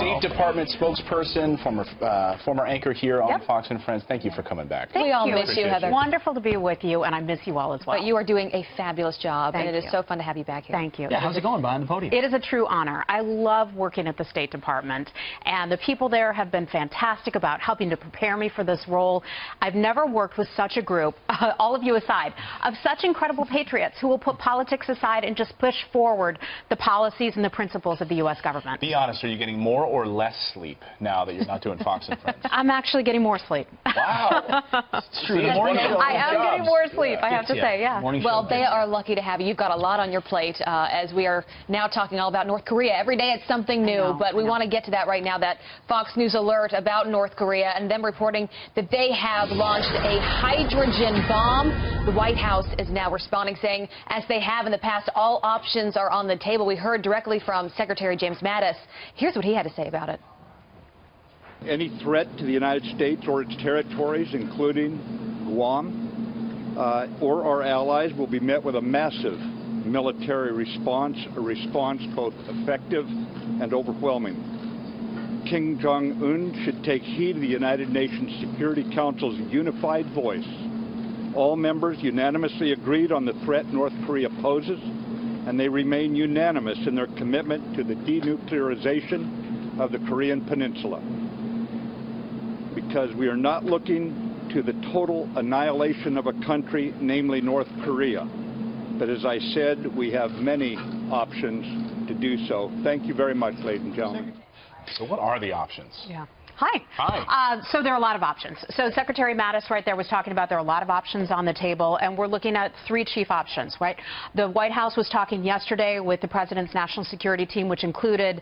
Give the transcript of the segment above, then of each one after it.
State Department spokesperson, former anchor here on Fox and Friends. Thank you for coming back. We all miss you, Heather. Wonderful to be with you, and I miss you all as well. But you are doing a fabulous job, and it is so fun to have you back here. Thank you. Yeah, how's it going behind the podium? It is a true honor. I love working at the State Department, and the people there have been fantastic about helping to prepare me for this role. I've never worked with such a group, all of you aside, of such incredible patriots who will put politics aside and just push forward the policies and the principles of the U.S. government. Be honest, are you getting more or less sleep now that you're not doing Fox and Friends? I'm actually getting more sleep. Wow. It's true. The morning show. I am getting more sleep, I have to say, yeah. Well, they are lucky to have you. You've got a lot on your plate as we are now talking all about North Korea. Every day it's something new, but we want to get to that right now, that Fox News alert about North Korea and them reporting that they have launched a hydrogen bomb. The White House is now responding, saying, as they have in the past, all options are on the table. We heard directly from Secretary James Mattis. Here's what he had to say about it. Any threat to the United States or its territories, including Guam or our allies, will be met with a massive military response, a response both effective and overwhelming. Kim Jong-un should take heed of the United Nations Security Council's unified voice. All members unanimously agreed on the threat North Korea poses, and they remain unanimous in their commitment to the denuclearization of the Korean Peninsula. Because we are not looking to the total annihilation of a country, namely North Korea. But as I said, we have many options to do so. Thank you very much, ladies and gentlemen. So what are the options? Yeah. Hi. Hi. So there are a lot of options. So Secretary Mattis right there was talking about there are a lot of options on the table, and we're looking at three chief options, right? The White House was talking yesterday with the President's national security team, which included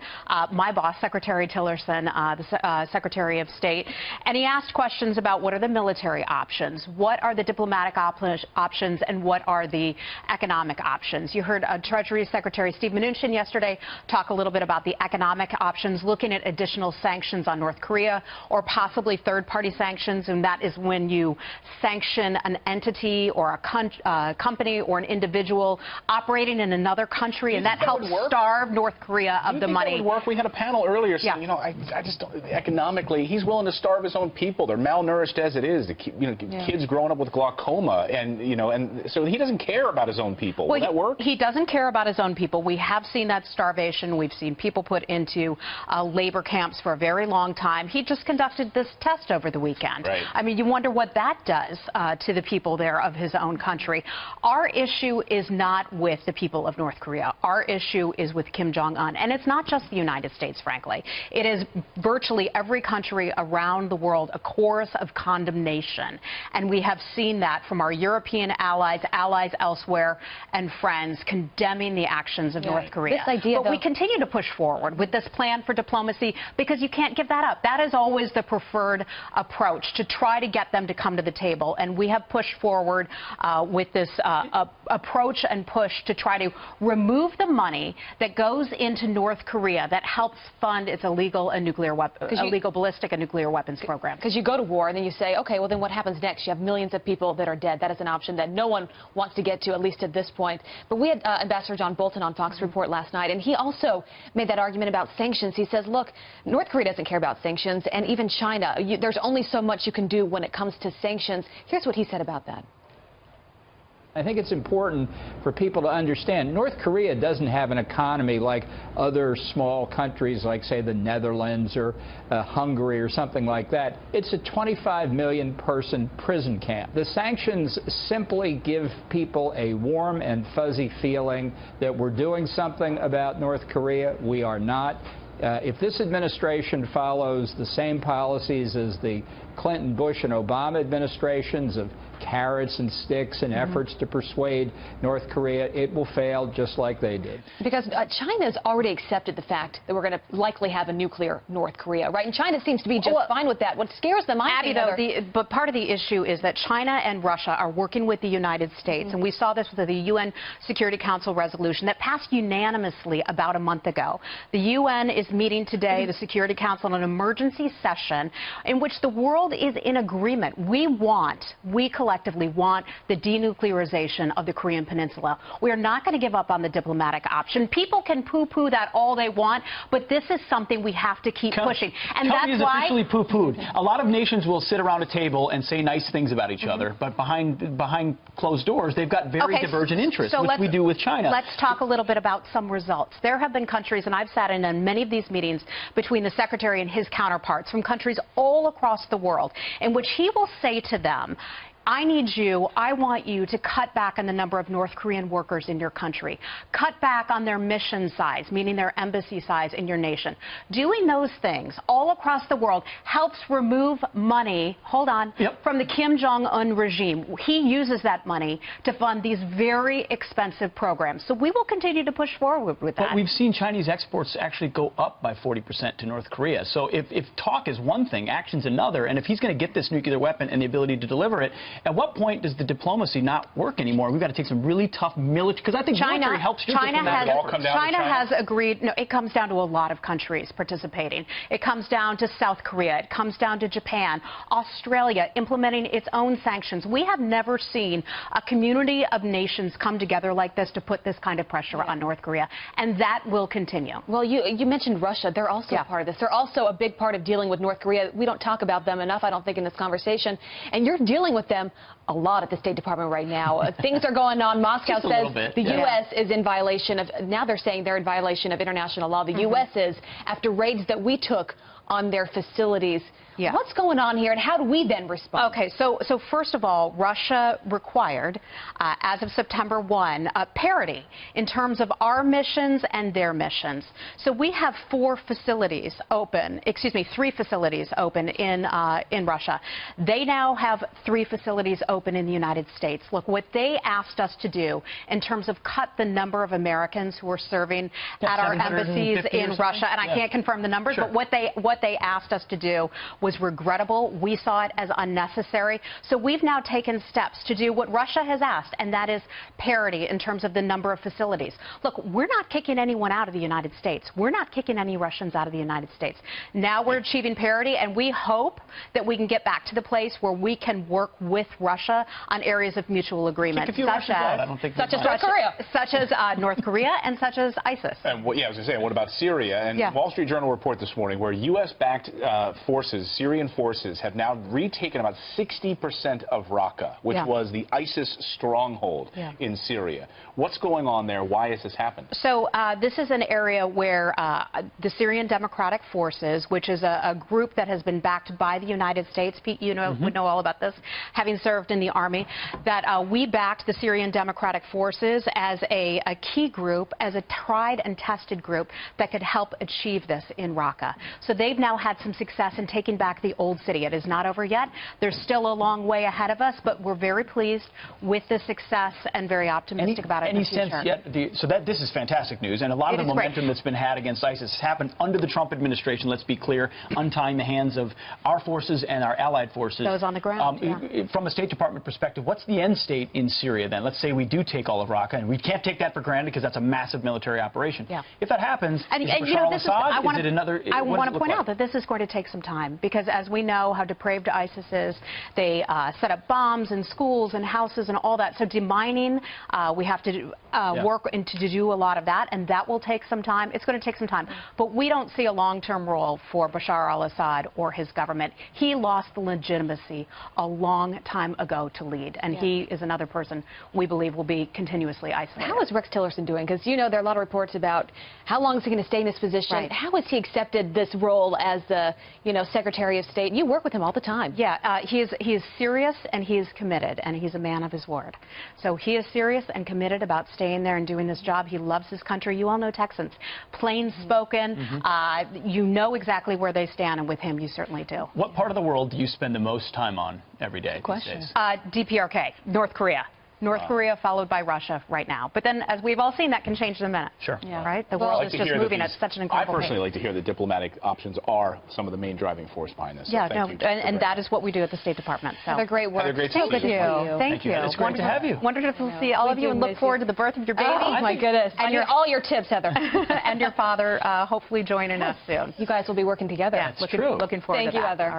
my boss, Secretary Tillerson, the Secretary of State, and he asked questions about what are the military options, what are the diplomatic options, and what are the economic options. You heard Treasury Secretary Steve Mnuchin yesterday talk a little bit about the economic options, looking at additional sanctions on North Korea, or possibly third-party sanctions, and that is when you sanction an entity or a company or an individual operating in another country, and that helps starve North Korea of the money. That would work? We had a panel earlier saying, you know, I just don't, economically, he's willing to starve his own people. They're malnourished as it is. Kids growing up with glaucoma, and so he doesn't care about his own people. Will that work? He doesn't care about his own people. We have seen that starvation. We've seen people put into labor camps for a very long time. He just conducted this test over the weekend. Right. I mean, you wonder what that does to the people there of his own country. Our issue is not with the people of North Korea. Our issue is with Kim Jong-un. And it's not just the United States, frankly. It is virtually every country around the world, a chorus of condemnation. And we have seen that from our European allies, allies elsewhere, and friends condemning the actions of North Korea. This idea, but we continue to push forward with this plan for diplomacy because you can't give that up. That is always the preferred approach, to try to get them to come to the table. And we have pushed forward with this approach and push to try to remove the money that goes into North Korea that helps fund its illegal ballistic and nuclear weapons program. Because you go to war and then you say, okay, well then what happens next? You have millions of people that are dead. That is an option that no one wants to get to, at least at this point. But we had Ambassador John Bolton on Fox Report last night, and he also made that argument about sanctions. He says, look, North Korea doesn't care about sanctions, and even China. There's only so much you can do when it comes to sanctions. Here's what he said about that. I think it's important for people to understand North Korea doesn't have an economy like other small countries like, say, the Netherlands or Hungary or something like that. It's a 25 million person prison camp. The sanctions simply give people a warm and fuzzy feeling that we're doing something about North Korea. We are not. If this administration follows the same policies as the Clinton, Bush, and Obama administrations of carrots and sticks and efforts to persuade North Korea, it will fail just like they did. Because China has already accepted the fact that we're going to likely have a nuclear North Korea, right? And China seems to be just fine with that. What scares them, but part of the issue is that China and Russia are working with the United States, and we saw this with the UN Security Council resolution that passed unanimously about a month ago. The UN is is meeting today, the Security Council, in an emergency session in which the world is in agreement. We collectively want the denuclearization of the Korean Peninsula. We are not going to give up on the diplomatic option. People can poo-poo that all they want, but this is something we have to keep pushing. And that's why officially poo-pooed. A lot of nations will sit around a table and say nice things about each other, but behind closed doors, they've got very divergent interests, which we do with China. Let's talk a little bit about some results. There have been countries, and I've sat in on many of these meetings between the Secretary and his counterparts from countries all across the world, in which he will say to them, I want you to cut back on the number of North Korean workers in your country. Cut back on their mission size, meaning their embassy size in your nation. Doing those things all across the world helps remove money, from the Kim Jong-un regime. He uses that money to fund these very expensive programs. So we will continue to push forward with that. But we've seen Chinese exports actually go up by 40% to North Korea. So if talk is one thing, action's another, and if he's going to get this nuclear weapon and the ability to deliver it, at what point does the diplomacy not work anymore? We've got to take some really tough military, because I think military helps you. China has agreed. No, it comes down to a lot of countries participating. It comes down to South Korea. It comes down to Japan, Australia implementing its own sanctions. We have never seen a community of nations come together like this to put this kind of pressure on North Korea, and that will continue. Well, you mentioned Russia. They're also a part of this. They're also a big part of dealing with North Korea. We don't talk about them enough, I don't think, in this conversation. And you're dealing with them a lot at the State Department right now. Things are going on. Moscow says the U.S. is in violation of, now they're saying they're in violation of international law. The U.S. is, after raids that we took on their facilities. What's going on here, and how do we then respond? Okay, so first of all, Russia required, as of September 1, parity in terms of our missions and their missions. So we have 3 facilities open in Russia. They now have 3 facilities open in the United States. Look, what they asked us to do in terms of cut the number of Americans who are serving at our embassies in Russia, and I can't confirm the numbers, but what they asked us to do was regrettable. We saw it as unnecessary. So we've now taken steps to do what Russia has asked, and that is parity in terms of the number of facilities. Look, we're not kicking anyone out of the United States. We're not kicking any Russians out of the United States. Now we're achieving parity, and we hope that we can get back to the place where we can work with Russia on areas of mutual agreement, such as North Korea and such as ISIS. And I was going to say, what about Syria? And Wall Street Journal report this morning where U.S.-backed forces, Syrian forces, have now retaken about 60% of Raqqa, which was the ISIS stronghold in Syria. What's going on there? Why has this happened? So this is an area where the Syrian Democratic Forces, which is a group that has been backed by the United States, Pete, you know, would know all about this, having served in the Army, that we backed the Syrian Democratic Forces as a key group, as a tried and tested group that could help achieve this in Raqqa. So they've now had some success in taking back the old city. It is not over yet. There's still a long way ahead of us, but we're very pleased with the success and very optimistic about it in the future. This is fantastic news, and a lot of the momentum that's been had against ISIS has happened under the Trump administration, let's be clear, untying the hands of our forces and our allied forces. Those on the ground, From a State Department perspective, what's the end state in Syria then? Let's say we do take all of Raqqa, and we can't take that for granted because that's a massive military operation. If that happens, is Bashar al-Assad? I want to point out that this is going to take some time, because as we know how depraved ISIS is, they set up bombs in schools and houses and all that. So demining, we have to work to do a lot of that, and that will take some time. It's going to take some time. But we don't see a long-term role for Bashar al-Assad or his government. He lost the legitimacy a long time ago to lead, and he is another person we believe will be continuously isolated. How is Rex Tillerson doing? Because, you know, there are a lot of reports about how long is he going to stay in this position. How has he accepted this role as the, Secretary of State? You work with him all the time. He is serious, and he is committed, and he's a man of his word. So he is serious and committed about staying there and doing this job. He loves his country. You all know Texans. Plain spoken. You know exactly where they stand, and with him, you certainly do. What part of the world do you spend the most time on every day these days? DPRK, North Korea. North Korea followed by Russia right now. But then, as we've all seen, that can change in a minute. Sure. Yeah. Right? The world is just moving at such an incredible pace. I personally pace. like to hear that diplomatic options are some of the main driving force behind this. Yeah, so no, and that is what we do at the State Department. So. Have a great work. Have a great Thank season. you. Thank you. It's great to have you. Wonderful to see all of you and look forward to the birth of your baby. Oh, my goodness. And all your tips, Heather. And your father hopefully joining us soon. You guys will be working together. Yeah, looking forward to that. Thank you, Heather.